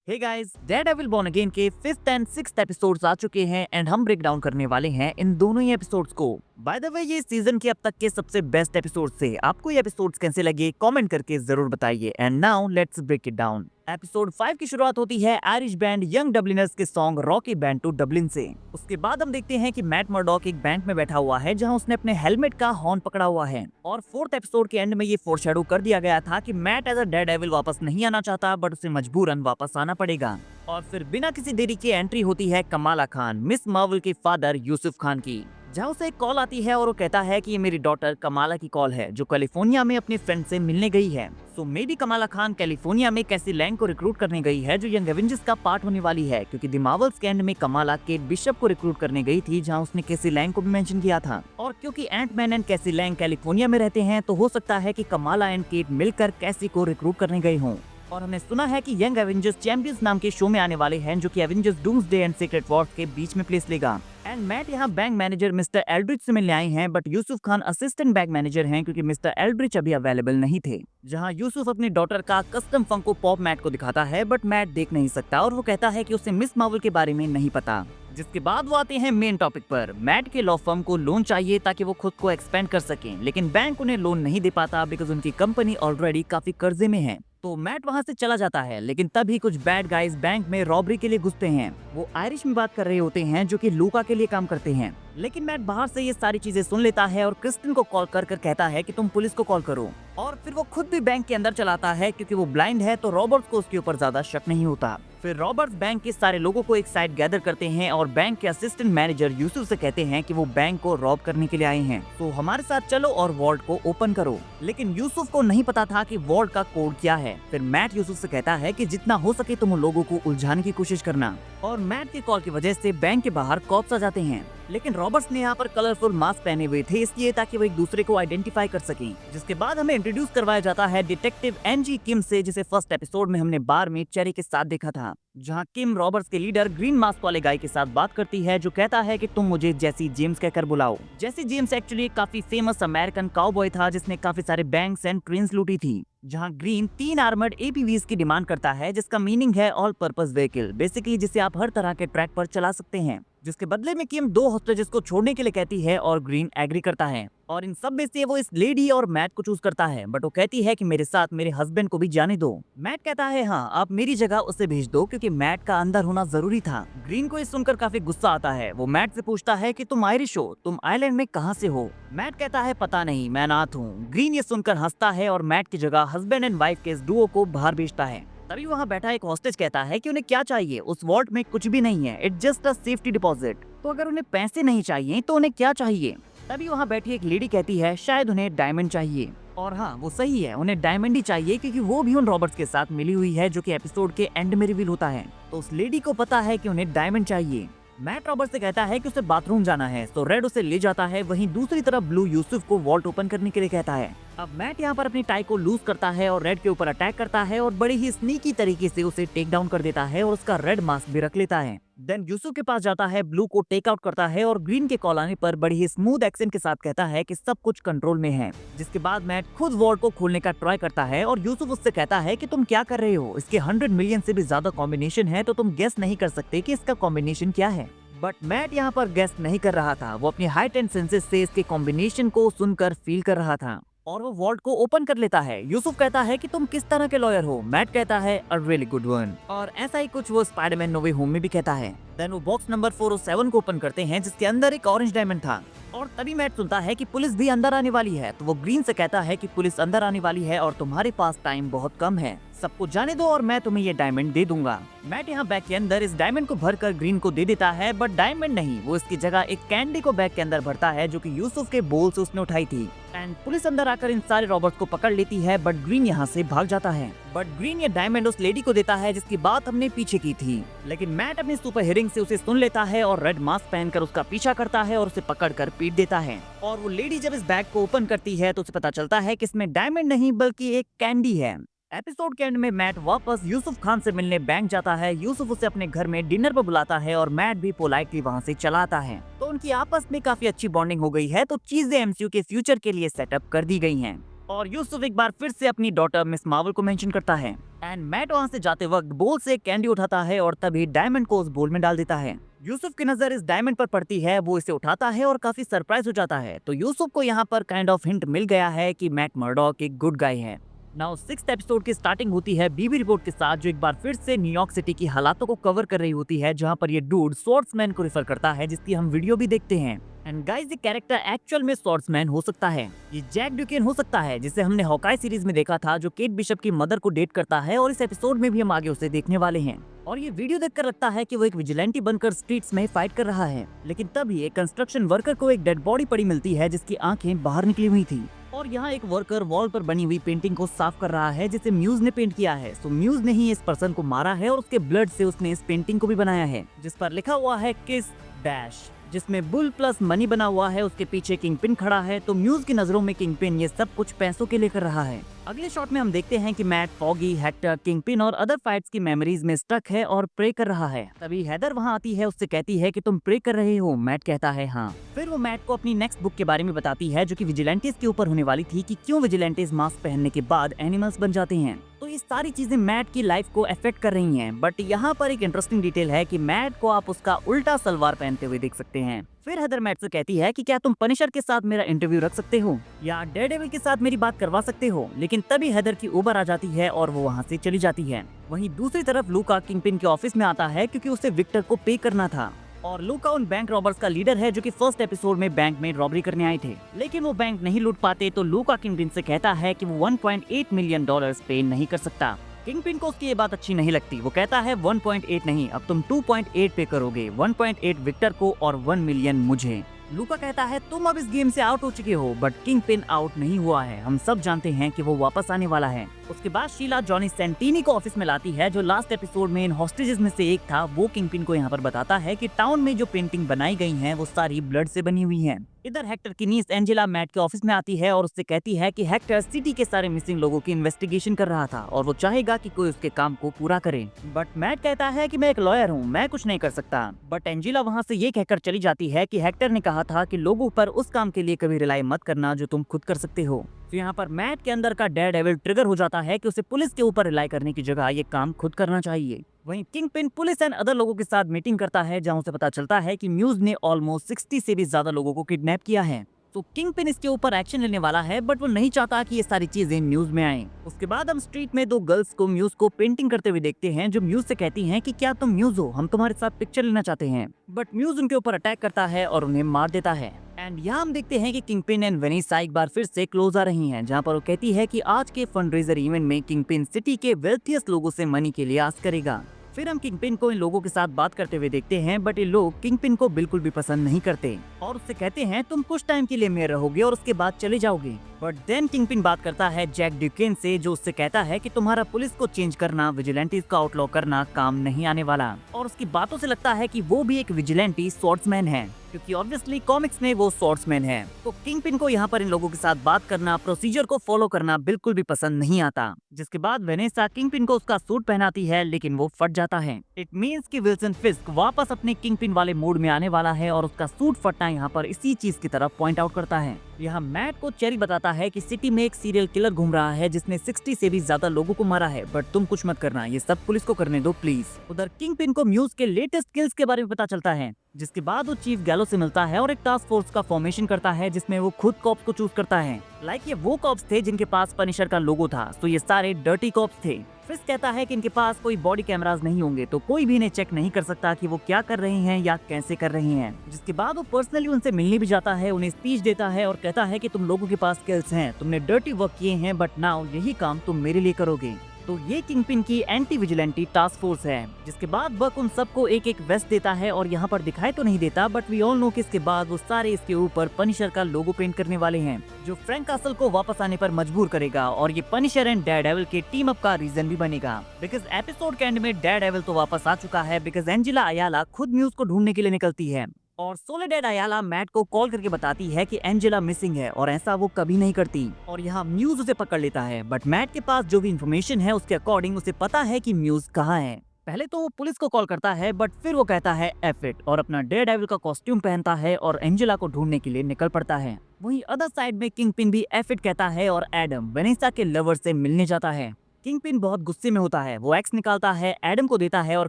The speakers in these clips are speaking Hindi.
हे गाइस, डेयरडेविल बॉर्न अगेन के 5th एंड 6th एपिसोड्स आ चुके हैं एंड हम ब्रेक डाउन करने वाले हैं इन दोनों ही एपिसोड्स को। बाय द वे, ये सीजन के अब तक के सबसे बेस्ट एपिसोड थे। आपको ये एपिसोड्स कैसे लगे कमेंट करके जरूर बताइए। And now let's break it down. Episode 5 की शुरुआत होती है आयरिश बैंड यंग डबलिनर्स के song rocky band to Dublin से। उसके बाद हम देखते हैं कि मैट मर्डॉक एक बैंक में बैठा हुआ है जहां उसने अपने हेलमेट का हॉर्न पकड़ा हुआ है। और 4th एपिसोड के एंड में ये फोरशैडो कर दिया गया था कि मैट एज अ डेयरडेविल वापस नहीं आना चाहता, बट उसे मजबूरन वापस आना पड़ेगा। और फिर बिना किसी देरी के एंट्री होती है कमाला खान, मिस मार्वल के फादर यूसुफ खान की, जहाँ उसे एक कॉल आती है और वो कहता है कि ये मेरी डॉटर कमाला की कॉल है जो कैलिफोर्निया में अपने फ्रेंड से मिलने गई है। So maybe Kamala Khan California में कैसी लैंग को रिक्रूट करने गई है जो यंग एवेंजर्स का पार्ट होने वाली है, क्योंकि द मार्वल्स के एंड में कमाला केट बिशप को रिक्रूट करने गई थी जहाँ उसने कैसी लैंग को भी मेंशन किया था। और क्योंकि एंटमैन एंड कैसी लैंग कैलिफोर्निया में रहते हैं तो हो सकता है कि कमाला एंड केट मिलकर कैसी को रिक्रूट करने गए हों। और हमने सुना है कि यंग एवेंजर्स चैंपियंस नाम के शो में आने वाले हैं जो कि Avengers doomsday and secret Wars के बीच में प्लेस लेगा। एंड मैट यहाँ बैंक मैनेजर मिस्टर एल्ड्रिच से मिलने आए हैं, but Yusuf Khan assistant bank manager हैं क्योंकि मिस्टर एल्ड्रिच अभी अवेलेबल नहीं थे। जहाँ यूसुफ अपनी डॉटर का कस्टम फंको पॉप मैट को दिखाता है, बट मैट देख नहीं सकता और वो कहता है कि उसे मिस मार्वल के बारे में नहीं पता। जिसके बाद वो आते हैं मेन टॉपिक पर। मैट के लॉ फर्म को लोन चाहिए ताकि वो खुद को एक्सपेंड कर सकें, लेकिन बैंक उन्हें लोन नहीं दे पाता बिकॉज उनकी कंपनी ऑलरेडी काफी कर्जे में है। तो मैट वहां से चला जाता है, लेकिन तभी कुछ बैड गाइज बैंक में रॉबरी के लिए घुसते हैं। वो आयरिश में बात कर रहे होते हैं जो कि लूका के लिए काम करते हैं, लेकिन मैट बाहर से ये सारी चीजें सुन लेता है और क्रिस्टिन को कॉल कर कहता है कि तुम पुलिस को कॉल करो। और फिर वो खुद भी बैंक के अंदर चलाता है क्योंकि वो ब्लाइंड है, तो रॉबर्ट्स को उसके ऊपर ज्यादा शक नहीं होता। फिर रॉबर्ट्स बैंक के सारे लोगों को एक साइड गैदर करते हैं और बैंक के असिस्टेंट मैनेजर यूसुफ से कहते हैं कि वो बैंक को रॉब करने के लिए आए हैं, तो हमारे साथ चलो और वॉल्ट को ओपन करो। लेकिन यूसुफ को नहीं पता था कि वॉल्ट का कोड क्या है। फिर मैट यूसुफ से कहता है कि जितना हो सके तुम लोगों को उलझाने की कोशिश करना। और मैट की कॉल की वजह से बैंक के बाहर कॉप्स आ जाते हैं, लेकिन रॉबर्ट्स ने यहाँ पर कलरफुल मास्क पहने हुए थे इसलिए ताकि वो एक दूसरे को आइडेंटिफाई कर सकें। जिसके बाद हमें इंट्रोड्यूस करवाया जाता है डिटेक्टिव एनजी किम से, जिसे फर्स्ट एपिसोड में हमने बार में चेरी के साथ देखा था, जहाँ किम रॉबर्ट्स के लीडर ग्रीन मास्क वाले गाय के साथ बात करती है जो कहता है कि तुम मुझे जेसी जेम्स कहकर बुलाओ। जेसी जेम्स एक्चुअली काफी फेमस अमेरिकन काउबॉय था जिसने काफी सारे बैंक्स एंड ट्रेन्स लूटी थी। जहां ग्रीन 3 आर्मर्ड एपीवीज की डिमांड करता है जिसका मीनिंग है ऑल पर्पस व्हीकल, बेसिकली जिसे आप हर तरह के ट्रैक पर चला सकते हैं। जिसके बदले में किम 2 हॉस्टेजेस को छोड़ने के लिए कहती है और ग्रीन एग्री करता है। और इन सब में से वो इस लेडी और मैट को चूज करता है, बट वो कहती है कि मेरे साथ मेरे हस्बैंड को भी जाने दो। मैट कहता है हाँ, आप मेरी जगह उसे भेज दो क्योंकि मैट का अंदर होना जरूरी था। ग्रीन को ये सुनकर काफी गुस्सा आता है। वो मैट से पूछता है कि तुम आयरिश हो, तुम आइलैंड में कहाँ से हो? मैट कहता है पता नहीं, मैं अनाथ हूँ। ग्रीन ये सुनकर हंसता है और मैट की जगह हस्बैंड एंड वाइफ के इस डुओ को बाहर भेजता है। तभी वहाँ बैठा एक हॉस्टेज कहता है कि उन्हें क्या चाहिए, उस वॉल्ट में कुछ भी नहीं है, it's just a safety deposit. तो अगर उन्हें पैसे नहीं चाहिए तो उन्हें क्या चाहिए? तभी वहाँ बैठी एक लेडी कहती है शायद उन्हें डायमंड चाहिए। और हाँ, वो सही है, उन्हें डायमंड ही चाहिए क्योंकि वो भी उन रॉबर्ट्स के साथ मिली हुई है जो कि एपिसोड के एंड में रिवील होता है। तो उस लेडी को पता है कि उन्हें डायमंड चाहिए। मैट रॉबर्ट से कहता है कि उसे बाथरूम जाना है, तो रेड उसे ले जाता है। वहीं दूसरी तरफ ब्लू यूसुफ को वॉल्ट ओपन करने के लिए कहता है। अब मैट यहाँ पर अपनी टाई को लूज करता है और रेड के ऊपर अटैक करता है और बड़ी ही स्नीकी तरीके से उसे टेक डाउन कर देता है और उसका रेड मास्क भी रख लेता है। देन यूसुफ के पास जाता है, ब्लू को टेक आउट करता है और ग्रीन के कॉल आने पर बड़ी ही स्मूथ एक्सेंट के साथ कहता है कि सब कुछ कंट्रोल में है। जिसके बाद मैट खुद वॉल्ट को खोलने का ट्राई करता है और यूसुफ उससे कहता है कि तुम क्या कर रहे हो, इसके 100 मिलियन से भी ज्यादा कॉम्बिनेशन है, तो तुम गेस नहीं कर सकते कि इसका कॉम्बिनेशन क्या है। बट मैट यहाँ पर गेस नहीं कर रहा था, वो अपनी हाइट एंड सेंसेस से इसके कॉम्बिनेशन को सुनकर फील कर रहा था और वो वॉल्ट को ओपन कर लेता है। यूसुफ कहता है कि तुम किस तरह के लॉयर हो? मैट कहता है अ रियली गुड वन। और ऐसा ही कुछ वो स्पाइडरमैन नो वे होम में भी कहता है। देन वो बॉक्स नंबर 407 को ओपन करते हैं जिसके अंदर एक ऑरेंज डायमंड था। और तभी मैट सुनता है कि पुलिस भी अंदर आने वाली है, तो वो ग्रीन से कहता है कि पुलिस अंदर आने वाली है और तुम्हारे पास टाइम बहुत कम है, सबको जाने दो और मैं तुम्हें ये डायमंड दे दूंगा। मैट यहाँ बैग के अंदर इस डायमंड को भरकर ग्रीन को दे देता है, बट डायमंड नहीं, वो इसकी जगह एक कैंडी को बैग के अंदर भरता है जो कि यूसुफ के बोल से उसने उठाई थी। एंड पुलिस अंदर आकर इन सारे रॉबर्ट्स को पकड़ लेती है, बट ग्रीन यहाँ से भाग जाता है। बट ग्रीन ये डायमंड उस लेडी को देता है जिसकी बात हमने पीछे की थी, लेकिन मैट अपनी सुपर हियरिंग से उसे सुन लेता है और रेड मास्क पहनकर उसका पीछा करता है और उसे पकड़कर पीट देता है। और वो लेडी जब इस बैग को ओपन करती है तो उसे पता चलता है कि इसमें डायमंड नहीं बल्कि एक कैंडी है। एपिसोड के एंड में मैट वापस यूसुफ खान से मिलने बैंक जाता है। यूसुफ उसे अपने घर में डिनर पर बुलाता है और मैट भी पोलाइटली वहां से चला आता है। तो उनकी आपस में काफी अच्छी बॉन्डिंग हो गई है, तो चीजें एमसीयू के फ्यूचर के लिए सेटअप कर दी गई हैं। और यूसुफ एक बार फिर से अपनी डॉटर मिस मार्वल को मेंशन करता है एंड मैट वहाँ से जाते वक्त बोल से कैंडी उठाता है और तभी डायमंड को उस बोल में डाल देता है। यूसुफ की नजर इस डायमंड पर पड़ती है, वो इसे उठाता है और काफी सरप्राइज हो जाता है। तो यूसुफ को यहाँ पर काइंड ऑफ हिंट मिल गया है कि मैट मर्डॉक एक गुड गाय है। नाउ 6th एपिसोड की स्टार्टिंग होती है बीबी रिपोर्ट के साथ, जो एक बार फिर से न्यूयॉर्क सिटी की हालातों को कवर कर रही होती है, जहाँ पर ये डूड स्वॉर्ड्समैन को रेफर करता है, जिसकी हम वीडियो भी देखते हैं। एंड गाइस, ये कैरेक्टर एक्चुअल में स्वॉर्ड्समैन हो सकता है, ये जैक ड्यूकेन हो सकता है, जिसे हमने हॉकाई सीरीज में देखा था, जो केट बिशप की मदर को डेट करता है, और इस एपिसोड में भी हम आगे उसे देखने वाले हैं। और ये वीडियो देखकर लगता है कि वो एक विजिलेंटी बनकर स्ट्रीट्स में फाइट कर रहा है, लेकिन तभी एक कंस्ट्रक्शन वर्कर को एक डेड बॉडी पड़ी मिलती है, जिसकी आंखें बाहर निकली हुई थी। और यहाँ एक वर्कर वॉल पर बनी हुई पेंटिंग को साफ कर रहा है, जिसे म्यूज ने पेंट किया है। सो म्यूज ने ही इस पर्सन को मारा है और उसके ब्लड से उसने इस पेंटिंग को भी बनाया है, जिस पर लिखा हुआ है किस डैश, जिसमें बुल प्लस मनी बना हुआ है। उसके पीछे किंगपिन खड़ा है। तो म्यूज की नजरों में किंगपिन ये सब कुछ पैसों के लिए कर रहा है। अगले शॉट में हम देखते हैं कि मैट, फॉगी, हेक्टर, किंगपिन और अदर फाइट्स की मेमोरीज में स्टक है और प्रे कर रहा है। तभी हेदर वहाँ आती है, उससे कहती है कि तुम प्रे कर रहे हो। मैट कहता है हाँ। फिर वो मैट को अपनी नेक्स्ट बुक के बारे में बताती है, जो कि विजिलेंटीज के ऊपर होने वाली थी, कि क्यों विजिलेंटीज मास्क पहनने के बाद एनिमल्स बन जाते हैं। तो ये सारी चीजें मैट की लाइफ को अफेक्ट कर रही हैं। बट यहाँ पर एक इंटरेस्टिंग डिटेल है कि मैट को आप उसका उल्टा सलवार पहनते हुए देख सकते हैं। फिर हेदर मैट से कहती है कि क्या तुम पनिशर के साथ मेरा इंटरव्यू रख सकते हो या डेयरडेविल के साथ मेरी बात करवा सकते हो। लेकिन तभी हेदर की उबर आ जाती है और वो वहाँ से चली जाती है। वहीं दूसरी तरफ लूका किंगपिन के ऑफिस में आता है, क्योंकि उसे विक्टर को पे करना था। और लूका उन बैंक रॉबर्स का लीडर है, जो कि फर्स्ट एपिसोड में बैंक में रॉबरी करने आए थे, लेकिन वो बैंक नहीं लूट पाते। तो लूका किंगपिन से कहता है कि वो $1.8 मिलियन पे नहीं कर सकता। किंगपिन को उसकी ये बात अच्छी नहीं लगती। वो कहता है 1.8 नहीं, अब तुम 2.8 पे करोगे, 1.8 विक्टर को और 1 मिलियन मुझे। लूका कहता है तुम अब इस गेम से आउट हो चुके हो, बट किंगपिन आउट नहीं हुआ है। हम सब जानते हैं कि वो वापस आने वाला है। उसके बाद शीला जॉनी सेंटीनी को ऑफिस में लाती है, जो लास्ट एपिसोड में इन हॉस्टेजेस में से एक था। वो किंगपिन को यहाँ पर बताता है कि टाउन में जो पेंटिंग बनाई गई हैं, वो सारी ब्लड से बनी हुई हैं। इधर हेक्टर की नीस एंजेला मैट के ऑफिस में आती है और उससे कहती है कि हेक्टर सिटी के सारे मिसिंग लोगों की इन्वेस्टिगेशन कर रहा था और वो चाहेगा कि कोई उसके काम को पूरा करे। बट मैट कहता है कि मैं एक लॉयर हूँ, मैं कुछ नहीं कर सकता। बट एंजेला वहाँ से ये कहकर चली जाती है कि हेक्टर ने कहा था कि लोगों पर उस काम के लिए कभी रिलाई मत करना जो तुम खुद कर सकते हो। तो यहाँ पर मैट के अंदर का डेयरडेविल ट्रिगर हो जाता है कि उसे पुलिस के ऊपर रिलाई करने की जगह ये काम खुद करना चाहिए। वहीं किंगपिन पुलिस एंड अदर लोगों के साथ मीटिंग करता है, जहां उसे पता चलता है कि म्यूज ने ऑलमोस्ट 60 से भी ज्यादा लोगों को किडनैप किया है। तो किंगपिन इसके ऊपर एक्शन लेने वाला है, बट वो नहीं चाहता कि ये सारी चीजें न्यूज में आए। उसके बाद हम स्ट्रीट में दो गर्ल्स को म्यूज को पेंटिंग करते हुए देखते हैं, जो म्यूज से कहती हैं कि क्या तुम म्यूज हो, हम तुम्हारे साथ पिक्चर लेना चाहते हैं। बट म्यूज उनके ऊपर अटैक करता है और उन्हें मार देता है। एंड यहाँ हम देखते हैं कि किंगपिन एंड वेनिसा एक बार फिर से क्लोज आ रही हैं, जहाँ पर वो कहती है कि आज के फंडरेजर इवेंट में किंगपिन सिटी के वेल्थियस्ट लोगों से मनी के लिए आस्क करेगा। फिर हम किंगपिन को इन लोगों के साथ बात करते हुए देखते हैं, बट ये लोग किंगपिन को बिल्कुल भी पसंद नहीं करते और उससे कहते हैं तुम कुछ टाइम के लिए मेयर रहोगे और उसके बाद चले जाओगे। बट देन किंगपिन बात करता है जैक ड्यूकेन से, जो उससे कहता है कि तुम्हारा पुलिस को चेंज करना, विजिलेंटीज को आउटलॉ करना काम नहीं आने वाला। और उसकी बातों से लगता है कि वो भी एक विजिलेंटी स्वॉर्ड्समैन है, क्योंकि ऑब्वियसली कॉमिक्स में वो स्वॉर्ड्समैन है। तो किंगपिन को यहाँ पर इन लोगों के साथ बात करना, प्रोसीजर को फॉलो करना बिल्कुल भी पसंद नहीं आता। जिसके बाद वेनेसा किंगपिन को उसका सूट पहनाती है, लेकिन वो फट जाता है। इट मीन्स कि विल्सन फिस्क वापस अपने किंगपिन वाले मूड में आने वाला है और उसका सूट फटना यहाँ पर इसी चीज की तरफ पॉइंट आउट करता है। यहाँ मैट को चेरी बताता है कि सिटी में एक सीरियल किलर घूम रहा है, जिसने 60 से भी ज्यादा लोगों को मारा है, बट तुम कुछ मत करना, ये सब पुलिस को करने दो प्लीज। उधर किंगपिन को म्यूज के लेटेस्ट किल्स के बारे में पता चलता है, जिसके बाद वो चीफ गैलो से मिलता है और एक टास्क फोर्स का फॉर्मेशन करता है, जिसमें वो खुद कॉप्स को चूज करता है। लाइक ये वो कॉप्स थे जिनके पास पनिशर का लोगो था, तो ये सारे डर्टी कॉप्स थे। फिस कहता है कि इनके पास कोई बॉडी कैमरास नहीं होंगे, तो कोई भी इन्हें चेक नहीं कर सकता कि वो क्या कर रहे हैं या कैसे कर रहे हैं। जिसके बाद वो पर्सनली उनसे मिलने भी जाता है, उन्हें स्पीच देता है और कहता है कि तुम लोगों के पास स्किल्स हैं, तुमने डर्टी वर्क किए हैं, बट नाउ यही काम तुम मेरे लिए करोगे। तो ये किंगपिन की एंटी विजिलेंटी टास्क फोर्स है। जिसके बाद बक उन सबको एक एक वेस्ट देता है और यहाँ पर दिखाई तो नहीं देता, बट वी ऑल नो कि इसके बाद वो सारे इसके ऊपर पनिशर का लोगो पेंट करने वाले हैं, जो फ्रैंक कासल को वापस आने पर मजबूर करेगा और ये पनिशर एंड डेयरडेविल के टीम अप का रीजन भी बनेगा। बिकॉज एपिसोड के एंड में डेयरडेविल तो वापस आ चुका है, बिकॉज एंजेला अयाला खुद म्यूज को ढूंढने के लिए निकलती है और सोलेडेड अयाला मैट को कॉल करके बताती है कि एंजेला मिसिंग है, और ऐसा वो कभी नहीं करती। और यहाँ म्यूज उसे पकड़ लेता है, बट मैट के पास जो भी इंफॉर्मेशन है उसके अकॉर्डिंग उसे पता है कि म्यूज कहाँ है। पहले तो वो पुलिस को कॉल करता है, बट फिर वो कहता है एफ इट और अपना डेयरडेविल का कॉस्ट्यूम पहनता है और एंजेला को ढूंढने के लिए निकल पड़ता है। वहीं अदर साइड में किंगपिन भी एफ इट कहता है और एडम वेनेसा के लवर से मिलने जाता है। किंगपिन बहुत गुस्से में होता है, वो एक्स निकालता है, एडम को देता है और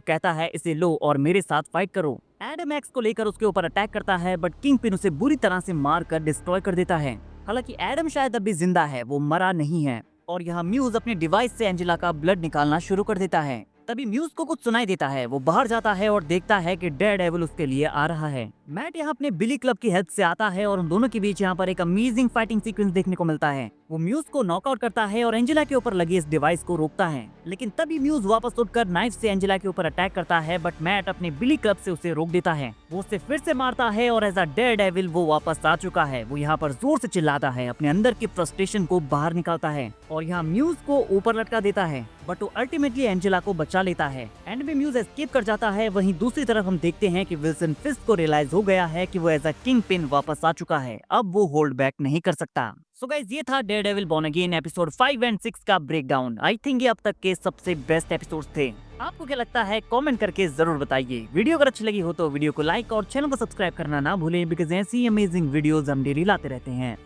कहता है इसे लो और मेरे साथ फाइट करो। एडम एक्स को लेकर उसके ऊपर अटैक करता है, बट किंगपिन उसे बुरी तरह से मार कर डिस्ट्रॉय कर देता है। हालांकि एडम शायद अब भी जिंदा है, वो मरा नहीं है। और यहाँ म्यूज अपने डिवाइस से एंजेला का ब्लड निकालना शुरू कर देता है। तभी म्यूज को कुछ सुनाई देता है, वो बाहर जाता है और देखता है कि डेयरडेविल उसके लिए आ रहा है। मैट यहाँ अपने बिली क्लब की हेल्प से आता है और उन दोनों के बीच यहाँ पर एक अमेजिंग फाइटिंग सीक्वेंस देखने को मिलता है। वो म्यूज को नॉकआउट करता है और एंजेला के ऊपर लगी इस डिवाइस को रोकता है, लेकिन तभी म्यूज वापस उठकर नाइफ से एंजेला के ऊपर अटैक करता है, बट मैट अपने बिली क्लब से उसे रोक देता है। वो उसे फिर से मारता है और एज अ डेयरडेविल वो वापस आ चुका है। वो यहाँ पर जोर से चिल्लाता है, अपने अंदर की फ्रस्ट्रेशन को बाहर निकालता है और यहाँ म्यूज को ऊपर लटका देता है, बट वो अल्टीमेटली एंजेला को बचा लेता है। एंड में म्यूज एस्केप कर जाता है। वहीं दूसरी तरफ हम देखते हैं कि विल्सन फिस्ट को रियलाइज हो गया है कि वो एज अ किंगपिन वापस आ चुका है, अब वो होल्ड बैक नहीं कर सकता। सो गाइस, ये था Daredevil born again episode 5 and 6 का ब्रेकडाउन। आई थिंक ये अब तक के सबसे बेस्ट एपिसोड्स थे। आपको क्या लगता है कमेंट करके जरूर बताइए। वीडियो अगर अच्छी लगी हो तो वीडियो को लाइक और चैनल को सब्सक्राइब करना ना भूलें, बिकॉज ऐसी अमेजिंग वीडियोस हम डेली लाते रहते हैं।